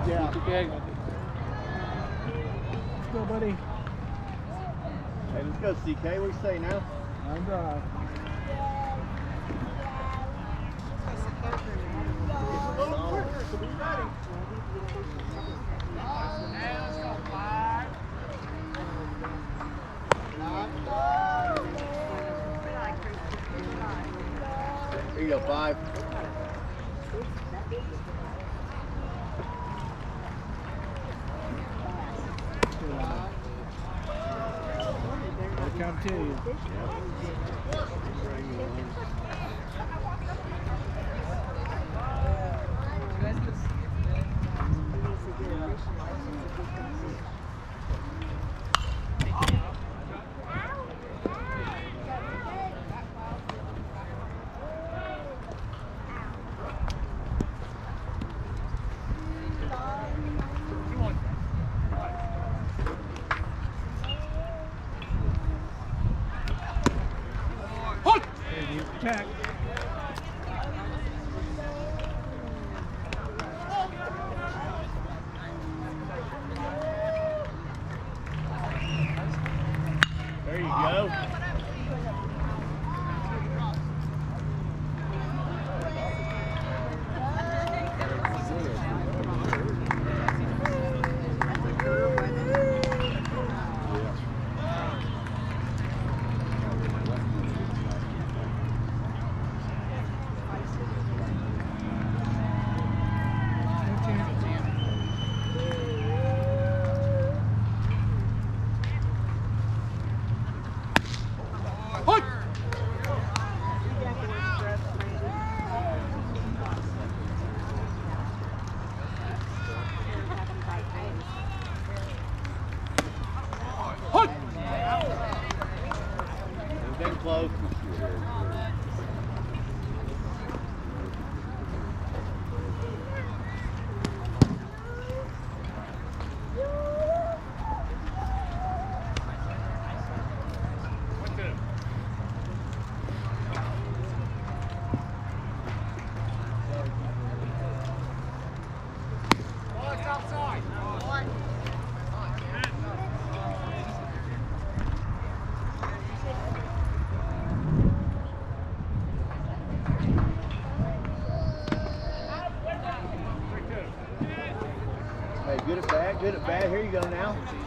Yeah. Okay. Let's go, buddy. Hey, let's go, CK. What do you say now? On drive. Here you go, 5. Count 2. Attack. There you go. Been close. Hey, good at bad, good at bad. Here you go now.